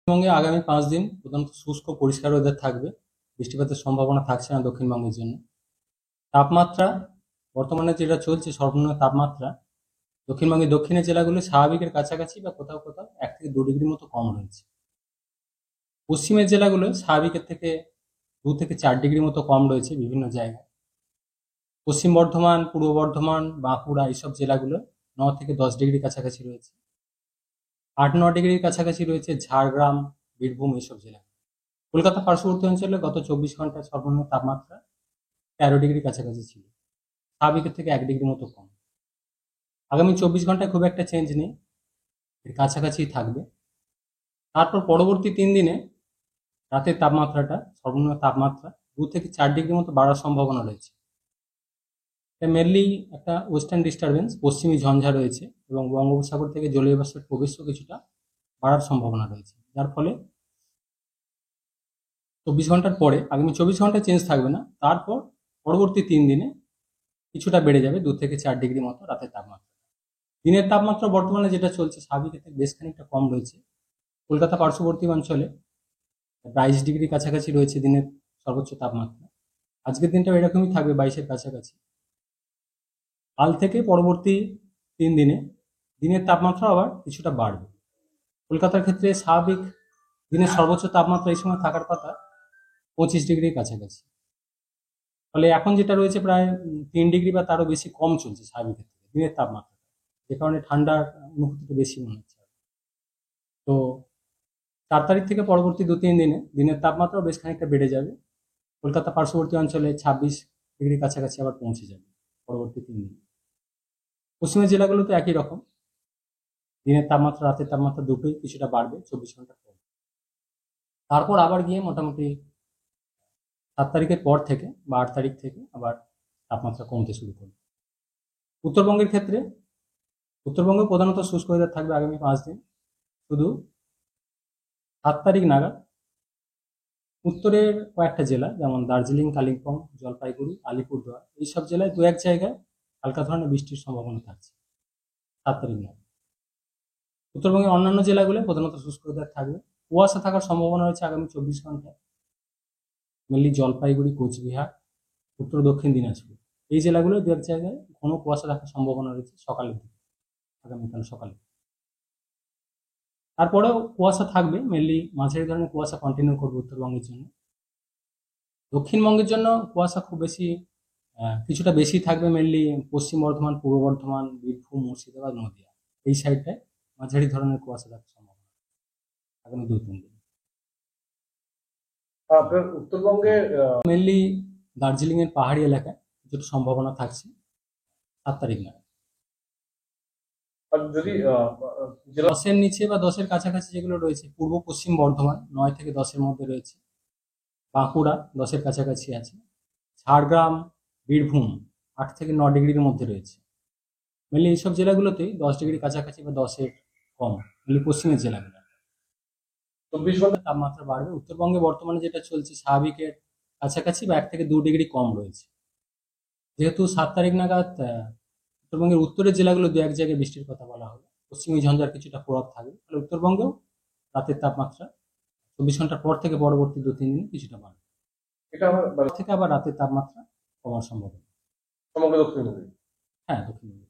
পশ্চিমবঙ্গে আগামী 5 দিন প্রধানত শুষ্ক পরিষ্কার ওয়েদার থাকবে। বৃষ্টিপাতের সম্ভাবনা থাকছে না দক্ষিণবঙ্গের জন্য। তাপমাত্রা বর্তমানে যেটা চলছে, সর্বনিম্ন তাপমাত্রা দক্ষিণবঙ্গের দক্ষিণের জেলাগুলো স্বাভাবিকের কাছাকাছি বা কোথাও কোথাও 1 থেকে 2 ডিগ্রি মতো কম রয়েছে। পশ্চিমের জেলাগুলো স্বাভাবিকের থেকে 2 থেকে 4 ডিগ্রি মতো কম রয়েছে বিভিন্ন জায়গায়। পশ্চিম বর্ধমান, পূর্ব বর্ধমান, বাঁকুড়া এইসব জেলাগুলো 9 থেকে 10 ডিগ্রি কাছাকাছি রয়েছে। 8-9 ডিগ্রির কাছাকাছি রয়েছে ঝাড়গ্রাম, বীরভূম এইসব জেলা। কলকাতা পার্শ্ববর্তী অঞ্চলে গত 24 ঘন্টায় সর্বনিম্ন তাপমাত্রা 13 ডিগ্রি কাছাকাছি ছিল, স্বাভাবিকের থেকে 1 ডিগ্রি মতো কম। আগামী 24 ঘন্টায় খুব একটা চেঞ্জ নেই, এর কাছাকাছি থাকবে। তারপর পরবর্তী 3 দিনে রাতের তাপমাত্রাটা, সর্বনিম্ন তাপমাত্রা 2 থেকে 4 ডিগ্রি মতো বাড়ার সম্ভাবনা রয়েছে। এটা মেনলি একটা ওয়েস্টার্ন ডিস্টারবেন্স, পশ্চিমী ঝঞ্ঝা রয়েছে এবং বঙ্গোপসাগর থেকে জলীয় বাষ্পের প্রবেশও কিছুটা বাড়ার সম্ভাবনা রয়েছে, যার ফলে 24 ঘন্টার পরে আগামী 24 ঘন্টায় চেঞ্জ থাকবে না। তারপর পরবর্তী 3 দিনে কিছুটা বেড়ে যাবে 2 থেকে 4 ডিগ্রি মতো রাতের তাপমাত্রা। দিনের তাপমাত্রা বর্তমানে যেটা চলছে স্বাভাবিকের থেকে বেশ খানিকটা কম রয়েছে। কলকাতা পার্শ্ববর্তী অঞ্চলে 22 ডিগ্রি কাছাকাছি রয়েছে দিনের সর্বোচ্চ তাপমাত্রা। আজকের দিনটাও এরকমই থাকবে, 22-এর কাছাকাছি। কাল থেকে পরবর্তী 3 দিনে দিনের তাপমাত্রা আবার কিছুটা বাড়বে। কলকাতার ক্ষেত্রে স্বাভাবিক দিনের সর্বোচ্চ তাপমাত্রা এই সময় থাকার কথা 25 ডিগ্রির কাছাকাছি। ফলে এখন যেটা রয়েছে প্রায় 3 ডিগ্রি বা তারও বেশি কম চলছে স্বাভাবিকের থেকে দিনের তাপমাত্রা, যে কারণে ঠান্ডার অনুভূতিটা বেশি মনে হচ্ছে। তো 4 তারিখ থেকে পরবর্তী 2-3 দিনে দিনের তাপমাত্রাও বেশ খানিকটা বেড়ে যাবে। কলকাতা পার্শ্ববর্তী অঞ্চলে 26 ডিগ্রির কাছাকাছি আবার পৌঁছে যাবে পরবর্তী 3 দিন। পশ্চিমের জেলাগুলোতে একই রকম, দিনের তাপমাত্রা রাতের তাপমাত্রা দুটোই কিছুটা বাড়বে 24 ঘন্টার পর। তারপর আবার গিয়ে মোটামুটি 7 তারিখের পর থেকে বা 8 তারিখ থেকে আবার তাপমাত্রা কমতে শুরু করবে। উত্তরবঙ্গের ক্ষেত্রে উত্তরবঙ্গে প্রধানত শুষ্ক ওয়েদার থাকবে আগামী 5 দিন। শুধু 7 তারিখ নাগাদ উত্তরের কয়েকটা জেলা যেমন দার্জিলিং, কালিম্পং, জলপাইগুড়ি, আলিপুরদুয়ার এইসব জেলায় 2-1 জায়গায় হালকা ধরনের বৃষ্টির সম্ভাবনা থাকছে 7 তারিখ নাগাদ। উত্তরবঙ্গের অন্যান্য জেলাগুলো প্রধানত শুষ্ক ওয়েদার থাকবে। কুয়াশা থাকার সম্ভাবনা রয়েছে আগামী 24 ঘন্টায়, মেনলি জলপাইগুড়ি, কোচবিহার, উত্তর দক্ষিণ দিনাজপুর এই জেলাগুলো 2-1 জায়গায় ঘন কুয়াশা থাকার সম্ভাবনা রয়েছে সকালের দিকে, আগামীকাল সকালে। তারপরেও কুয়াশা থাকবে, মেনলি মাঝারি ধরনের কুয়াশা কন্টিনিউ করবে উত্তরবঙ্গের জন্য। দক্ষিণবঙ্গের জন্য কুয়াশা খুব বেশি কিছুটা বেশি থাকবে, মেনলি পশ্চিম বর্ধমান, পূর্ব বর্ধমান, বীরভূম, মুর্শিদাবাদ, নদিয়া এই সাইডটায় মাঝারি ধরনের কুয়াশা থাকার সম্ভাবনা আগামী 2-3 দিন। আপনার উত্তরবঙ্গে মেনলি দার্জিলিং এর পাহাড়ি এলাকায় কিছুটা সম্ভাবনা থাকছে 7 তারিখ নাগাদ। যদি 10-এর নিচে বা 10-এর কাছাকাছি যেগুলো রয়েছে, পূর্ব পশ্চিম বর্ধমান 9 থেকে 10-এর মধ্যে রয়েছে, বাঁকুড়া 10-এর কাছাকাছি আছে, ঝাড়গ্রাম, বীরভূম 8 থেকে 9 ডিগ্রির মধ্যে রয়েছে। মেনলি এইসব জেলাগুলোতেই 10 ডিগ্রি কাছাকাছি বা 10-এর কম, মেনলি পশ্চিমের জেলাগুলো। 24 ঘন্টা তাপমাত্রা বাড়বে। উত্তরবঙ্গে বর্তমানে যেটা চলছে স্বাভাবিকের কাছাকাছি বা 1 থেকে 2 ডিগ্রি কম রয়েছে। যেহেতু 7 তারিখ নাগাদ উত্তরবঙ্গের উত্তরের জেলাগুলো 2-1 জায়গায় বৃষ্টির কথা বলা হলো, পশ্চিমী ঝঞ্ঝার কিছুটা প্রভাব থাকবে, তাহলে উত্তরবঙ্গেও রাতের তাপমাত্রা 24 ঘন্টার পর থেকে পরবর্তী 2-3 দিনে কিছুটা বাড়বে। এটা আমার থেকে আবার রাতের তাপমাত্রা কমার সম্ভাবনা। সমগ্র দক্ষিণবঙ্গে। হ্যাঁ, দক্ষিণবঙ্গে।